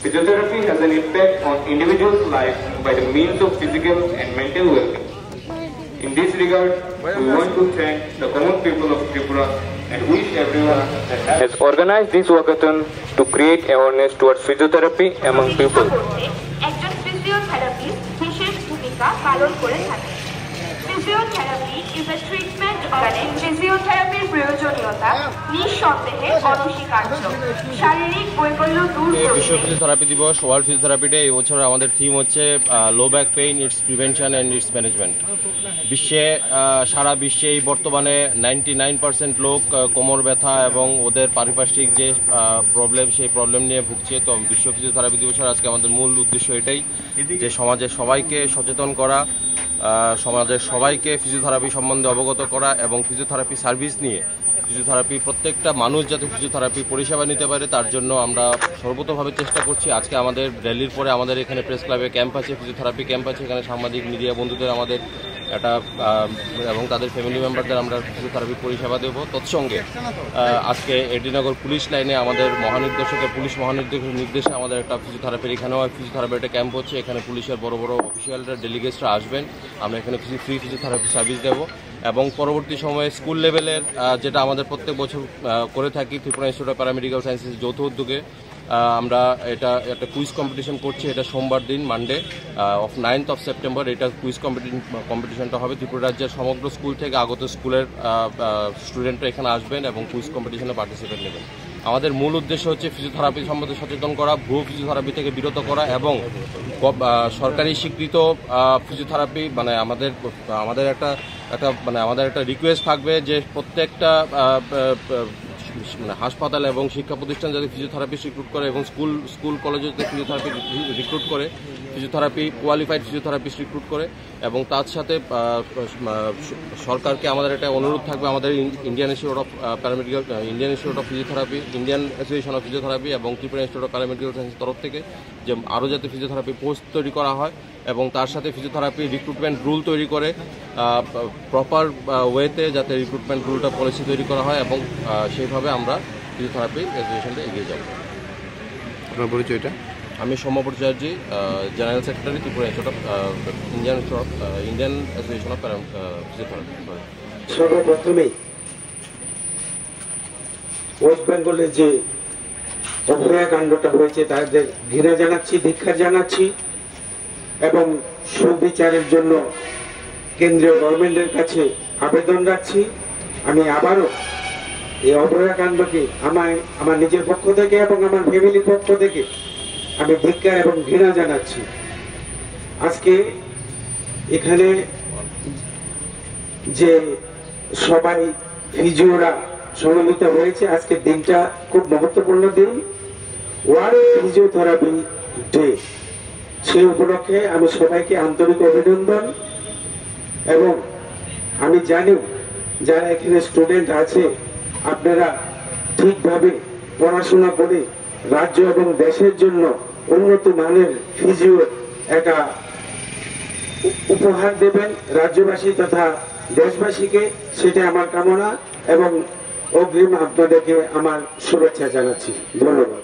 Physiotherapy has an impact on individuals' life by the means of physical and mental well-being. In this regard, we want to thank the common people of Tripura and wish everyone that has organized this walkathon to create awareness towards physiotherapy among people. একজন physiotherapist বিশেষ ভূমিকা পালন করে থাকে। Physiotherapy is a treatment organic. ফিজিওথেরাপির প্রয়োজনীয়তা নিঃসন্দেহে অনস্বীকার্য। শারীরিক বৈকল্য দূর করতে বিশ্ব ফিজিওথেরাপি দিবস, ওয়ার্ল্ড ফিজিওথেরাপি ডে, এই বছর আমাদের থিম হচ্ছে low back pain, it's prevention and it's management. বিশ্বে সারা বিশ্বে এই বর্তমানে 99% লোক কোমর ব্যথা এবং ওদের পারিপার্শ্বিক যে প্রবলেম, সেই প্রবলেম নিয়ে ভুগছে। তো বিশ্ব ফিজিওথেরাপি দিবসের আজকে আমাদের মূল উদ্দেশ্য এটাই যে সমাজের সবাইকে সচেতন করা, সমাজের সবাইকে ফিজিওথেরাপি সম্বন্ধে অবগত করা এবং ফিজিওথেরাপি সার্ভিস নিয়ে ফিজিওথেরাপি প্রত্যেকটা মানুষ যাতে ফিজিওথেরাপি পরিষেবা নিতে পারে তার জন্য আমরা সর্বতোভাবে চেষ্টা করছি। আজকে আমাদের র্যালির পরে আমাদের এখানে প্রেস ক্লাবে ক্যাম্প আছে, ফিজিওথেরাপি ক্যাম্প আছে। এখানে সাংবাদিক মিডিয়া বন্ধুদের আমাদের একটা এবং তাদের ফ্যামিলি মেম্বারদের আমরা ফিজিওথেরাপি পরিষেবা দেবো। তৎসঙ্গে আজকে এডিনগর পুলিশ লাইনে আমাদের পুলিশ মহানির্দেশকের নির্দেশে আমাদের একটা ফিজিওথেরাপির এখানেও ফিজিওথেরাপি একটা ক্যাম্প হচ্ছে। এখানে পুলিশের বড় বড় অফিসিয়ালরা, ডেলিগেটসরা আসবেন। আমরা এখানে ফ্রি ফিজিওথেরাপি সার্ভিস দেবো এবং পরবর্তী সময়ে স্কুল লেভেলের যেটা আমাদের প্রত্যেক বছর করে থাকি Tripura institute of paramedical sciences যৌথ উদ্যোগে আমরা এটা একটা কুইজ কম্পিটিশন করছি। এটা সোমবার দিন, মানডে 9th of September এটা কুইজ কম্পিটিশনটা হবে। ত্রিপুরা রাজ্যের সমগ্র স্কুল থেকে আগত স্কুলের স্টুডেন্টরা এখানে আসবেন এবং কুইজ কম্পিটিশনে পার্টিসিপেট নেবেন। আমাদের মূল উদ্দেশ্য হচ্ছে ফিজিওথেরাপি সম্বন্ধে সচেতন করা, ভুয়ো ফিজিওথেরাপি থেকে বিরত করা এবং সরকারি স্বীকৃত ফিজিওথেরাপি মানে আমাদের একটা রিকোয়েস্ট থাকবে যে প্রত্যেকটা হাসপাতাল এবং শিক্ষা প্রতিষ্ঠান যাতে ফিজিওথেরাপিস্ট রিক্রুট করে এবং স্কুল কলেজে যাতে ফিজিওথেরাপি রিক্রুট করে, ফিজিওথেরাপি কোয়ালিফাইড ফিজিওথেরাপিস্ট রিক্রুট করে। এবং তার সাথে সরকারকে আমাদের একটা অনুরোধ থাকবে, আমাদের Indian institute of paramedical, Indian institute of physiotherapy, Indian association of physiotherapy এবং ত্রিপুরা ইনস্টিটিউট অফ প্যারামেডিক্যাল সায়েন্সের তরফ থেকে যে আরও যাতে ফিজিওথেরাপি পোস্ট তৈরি করা হয় এবং তার সাথে ফিজিওথেরাপি রিক্রুটমেন্ট রুল তৈরি করে প্রপার ওয়েতে যাতে রিক্রুটমেন্ট রুলটা পলিসি তৈরি করা হয় এবং সেইভাবে আমরা ফিজিওথেরাপি অ্যাসোসিয়েশনটা এগিয়ে যাব। আপনার পরিচয়টা? আমি Soumya Bhattacharya, general secretary, Tripura institute of Indian association of physiotherapy. সর্বপ্রথমেই ওয়েস্ট বেঙ্গলে যে অভয়াকাণ্ডটা হয়েছে তাদের ঘৃণা জানাচ্ছি, ধিক্কার জানাচ্ছি এবং সুবিচারের জন্য কেন্দ্রীয় গভর্নমেন্টের কাছে আবেদন রাখছি। আমি আবারও এই অভয়াকাণ্ডকে আমার নিজের পক্ষ থেকে এবং আমার ফ্যামিলির পক্ষ থেকে আমি ধিক্কার এবং ঘৃণা জানাচ্ছি। আজকে এখানে যে সবাই ফিজিওরা সমবেত হয়েছে, আজকের দিনটা খুব মহত্বপূর্ণ দিন, ওয়ার্ল্ড ফিজিওথেরাপি ডে। সেই উপলক্ষে আমি সবাইকে আন্তরিক অভিনন্দন এবং আমি জানি যারা এখানে স্টুডেন্ট আছে আপনারা ঠিকভাবে পড়াশোনা করে রাজ্য এবং দেশের জন্য উন্নত মানের ফিজিও একটা উপহার দেবেন রাজ্যবাসী তথা দেশবাসীকে, সেটা আমার কামনা এবং অগ্রিম আপনাদেরকে আমার শুভেচ্ছা জানাচ্ছি। ধন্যবাদ।